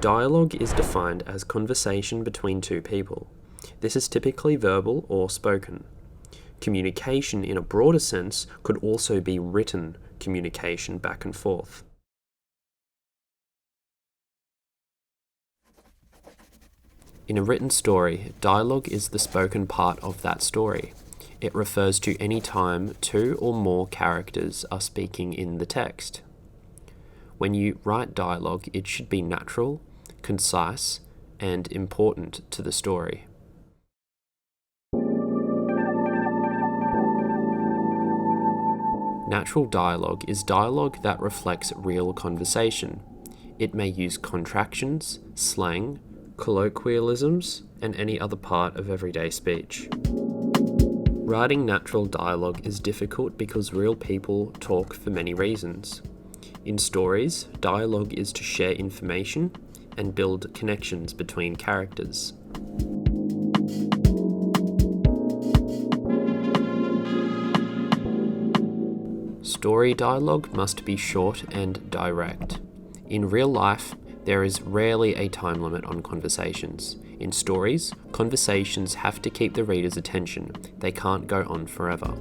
Dialogue is defined as conversation between two people. This is typically verbal or spoken. Communication in a broader sense could also be written communication back and forth. In a written story, dialogue is the spoken part of that story. It refers to any time two or more characters are speaking in the text. When you write dialogue, it should be natural, concise, and important to the story. Natural dialogue is dialogue that reflects real conversation. It may use contractions, slang, colloquialisms, and any other part of everyday speech. Writing natural dialogue is difficult because real people talk for many reasons. In stories, dialogue is to share information and build connections between characters. Story dialogue must be short and direct. In real life, there is rarely a time limit on conversations. In stories, conversations have to keep the reader's attention. They can't go on forever.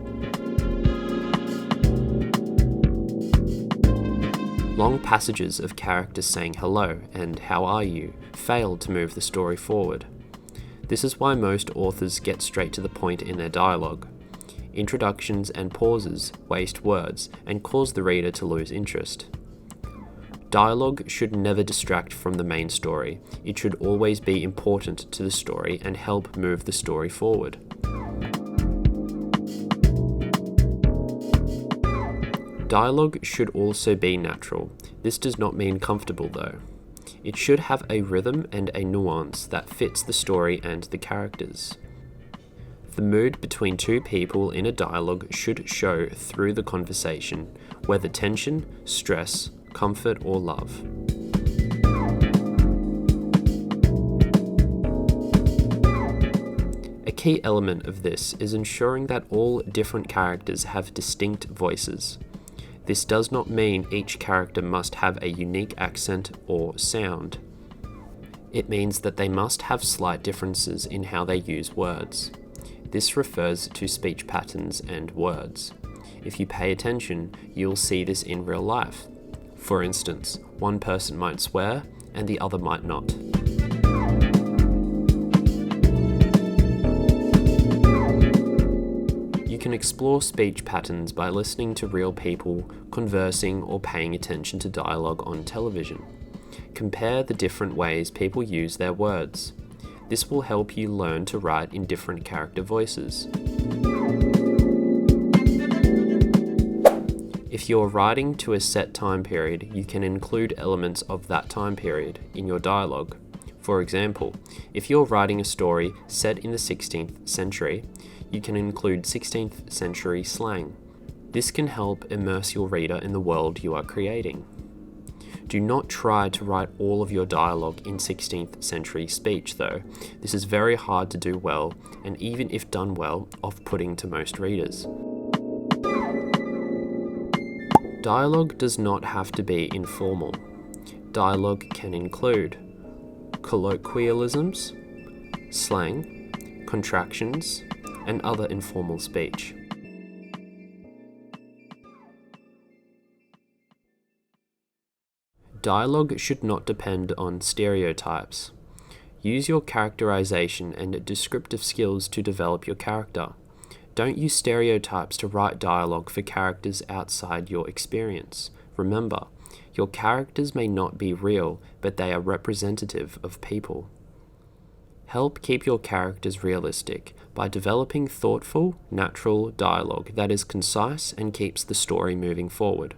Long passages of characters saying hello and how are you fail to move the story forward. This is why most authors get straight to the point in their dialogue. Introductions and pauses waste words and cause the reader to lose interest. Dialogue should never distract from the main story. It should always be important to the story and help move the story forward. Dialogue should also be natural. This does not mean comfortable though. It should have a rhythm and a nuance that fits the story and the characters. The mood between two people in a dialogue should show through the conversation, whether tension, stress, comfort, or love. A key element of this is ensuring that all different characters have distinct voices. This does not mean each character must have a unique accent or sound. It means that they must have slight differences in how they use words. This refers to speech patterns and words. If you pay attention, you'll see this in real life. For instance, one person might swear and the other might not. You can explore speech patterns by listening to real people conversing or paying attention to dialogue on television. Compare the different ways people use their words. This will help you learn to write in different character voices. If you're writing to a set time period, you can include elements of that time period in your dialogue. For example, if you're writing a story set in the 16th century, you can include 16th century slang. This can help immerse your reader in the world you are creating. Do not try to write all of your dialogue in 16th century speech though. This is very hard to do well, and even if done well, off-putting to most readers. Dialogue does not have to be informal. Dialogue can include colloquialisms, slang, contractions, and other informal speech. Dialogue should not depend on stereotypes. Use your characterization and descriptive skills to develop your character. Don't use stereotypes to write dialogue for characters outside your experience. Remember, your characters may not be real, but they are representative of people. Help keep your characters realistic by developing thoughtful, natural dialogue that is concise and keeps the story moving forward.